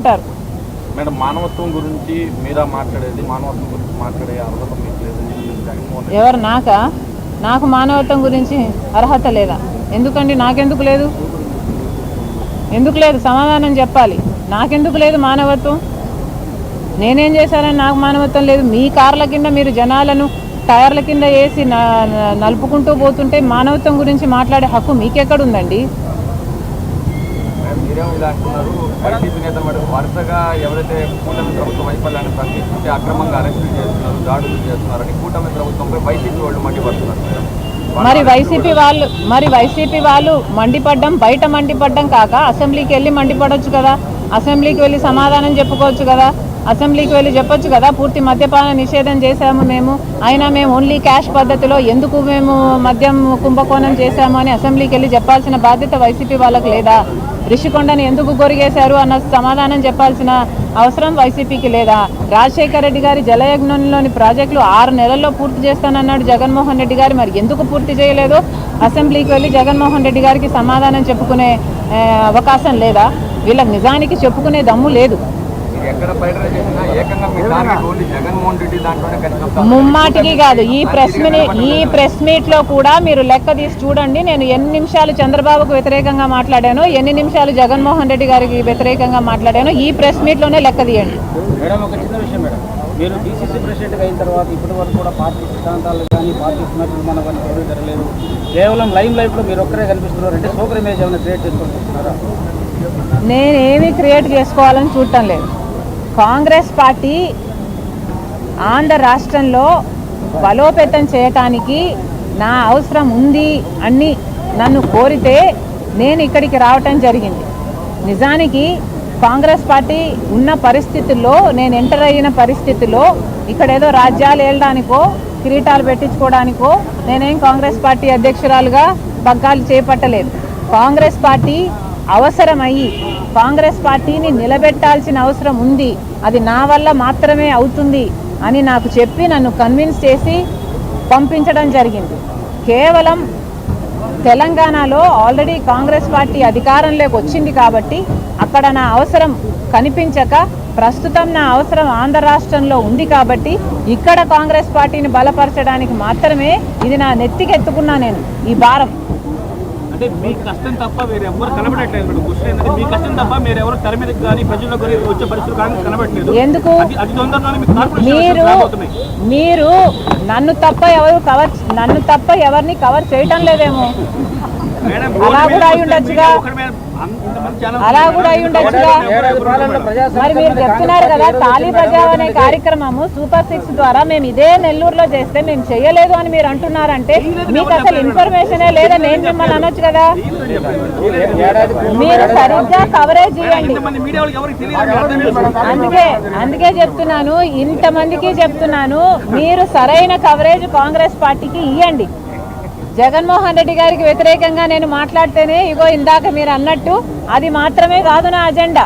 అంటారు. మేడం, మానవత్వం గురించి మీరా మాట్లాడేది, మానవత్వం గురించి మాట్లాడే అర్హత మీకు లేదు. ఎవరు? నాకు మానవత్వం గురించి అర్హత లేదా? ఎందుకండి? నాకెందుకు లేదు? ఎందుకు లేదు? సమాధానం చెప్పాలి. నాకెందుకు లేదు మానవత్వం? నేనేం చేశానని నాకు మానవత్వం లేదు? మీ కార్ల కింద మీరు జనాలను టైర్ల కింద వేసి నలుపుకుంటూ పోతుంటే మానవత్వం గురించి మాట్లాడే హక్కు మీకెక్కడుందండి? మీరేమో ఇలా అంటున్నారు. వైసీపీ నేతలు మటుకు వరుసగా ఎవరైతే కూటమి ప్రభుత్వ వైఫల్యాన్ని ప్రశ్నిస్తుంటే అక్రమంగా అరెస్టులు చేస్తున్నారు, దాడులు చేస్తున్నారని కూటమి ప్రభుత్వంపై వైసీపీ వాళ్ళు మండిపడుతున్నారు. మరి వైసీపీ వాళ్ళు మండిపడ్డం, బయట మండిపడ్డం కాక అసెంబ్లీకి వెళ్ళి మండిపడవచ్చు కదా, అసెంబ్లీకి వెళ్ళి సమాధానం చెప్పుకోవచ్చు కదా, అసెంబ్లీకి వెళ్ళి చెప్పొచ్చు కదా పూర్తి మద్యపాన నిషేధం చేశాము మేము, అయినా మేము ఓన్లీ క్యాష్ పద్ధతిలో ఎందుకు మేము మద్యం కుంభకోణం చేశాము అని అసెంబ్లీకి వెళ్ళి చెప్పాల్సిన బాధ్యత వైసీపీ వాళ్ళకి లేదా? రిషికొండని ఎందుకు గొరిగేశారు అన్న సమాధానం చెప్పాల్సిన అవసరం వైసీపీకి లేదా? రాజశేఖర రెడ్డి గారి జలయజ్ఞంలోని ప్రాజెక్టులు 6 నెలల్లో పూర్తి చేస్తానన్నాడు జగన్మోహన్ రెడ్డి గారు. మరి ఎందుకు పూర్తి చేయలేదు? అసెంబ్లీకి వెళ్ళి జగన్మోహన్ రెడ్డి గారికి సమాధానం చెప్పుకునే అవకాశం లేదా? వీళ్ళకి నిజానికి చెప్పుకునే దమ్ము లేదు. ముమ్మాటికి కాదు. ఈ ప్రెస్ మీట్ లో కూడా మీరు లెక్క తీసి చూడండి. నేను ఎన్ని నిమిషాలు చంద్రబాబుకు వ్యతిరేకంగా మాట్లాడాను, ఎన్ని నిమిషాలు జగన్మోహన్ రెడ్డి గారికి వ్యతిరేకంగా మాట్లాడాను, ఈ ప్రెస్ మీట్ లోనే లెక్క తీయండి. మేడం, ఒక చిన్న విషయం మేడం, మీరు డీసీసీ ప్రెసిడెంట్ అయిన తర్వాత ఇప్పటి వరకు కూడా పార్టీ సిద్ధాంతాలు కానీ పార్టీ తీర్మానం కానీ ఎవరు జరగలేదు. కేవలం లైమ్ లైఫ్ లో మీరు ఒక్కరే కనిపిస్తున్నారు. అంటే సూపర్ ఇమేజ్ ఏమైనా క్రియేట్ చేసుకుంటున్నారా? నేనేమి క్రియేట్ చేసుకోవాలని చూడటం లేదు. కాంగ్రెస్ పార్టీ ఆంధ్ర రాష్ట్రంలో బలోపేతం చేయటానికి నా అవసరం ఉంది అని నన్ను కోరితే నేను ఇక్కడికి రావటం జరిగింది. నిజానికి కాంగ్రెస్ పార్టీ ఉన్న పరిస్థితుల్లో, నేను ఎంటర్ అయిన పరిస్థితుల్లో ఇక్కడేదో రాజ్యాలు ఏలడానికో కిరీటాలు పెట్టించుకోవడానికో నేనేం కాంగ్రెస్ పార్టీ అధ్యక్షురాలుగా పగ్గాలు చేపట్టలేదు. కాంగ్రెస్ పార్టీ అవసరమయ్యి కాంగ్రెస్ పార్టీని నిలబెట్టాల్సిన అవసరం ఉంది, అది నా వల్ల మాత్రమే అవుతుంది అని నాకు చెప్పి నన్ను కన్విన్స్ చేసి పంపించడం జరిగింది. కేవలం తెలంగాణలో ఆల్రెడీ కాంగ్రెస్ పార్టీ అధికారంలోకి వచ్చింది కాబట్టి అక్కడ నా అవసరం కనిపించక, ప్రస్తుతం నా అవసరం ఆంధ్ర రాష్ట్రంలో ఉంది కాబట్టి ఇక్కడ కాంగ్రెస్ పార్టీని బలపరచడానికి మాత్రమే ఇది నా నెత్తికెత్తుకున్నా నేను ఈ భారం. అంటే మీ కష్టం తప్ప వేరే ఎవరు కనబడట్లేదు మేడం. క్వశ్చన్ ఏంటంటే మీ కష్టం తప్ప మీరు ఎవరు తెర మీదకి కానీ ప్రజల్లో కానీ వచ్చే పరిస్థితులు కానీ కనబడట్లేదు. ఎందుకు? మీరు నన్ను తప్ప ఎవరిని కవర్ చేయటం లేదేమో. అలా కూడా అయి ఉండొచ్చుగా. మరి మీరు చెప్తున్నారు కదా తాళీ బజావ్ అనే కార్యక్రమము సూపర్ 6 ద్వారా మేము ఇదే నెల్లూరులో చేస్తే మేము చేయలేదు అని మీరు అంటున్నారంటే మీకు అసలు ఇన్ఫర్మేషనే లేదా? నేను మిమ్మల్ని అనొచ్చు కదా. మీరు సరిగ్గా కవరేజ్ చేయండి. అందుకే చెప్తున్నాను, ఇంతమందికి చెప్తున్నాను, మీరు సరైన కవరేజ్ కాంగ్రెస్ పార్టీకి ఇవ్వండి. జగన్మోహన్ రెడ్డి గారికి వ్యతిరేకంగా నేను మాట్లాడితేనే ఇగో ఇందాక మీరు అన్నట్టు అది మాత్రమే కాదు నా అజెండా.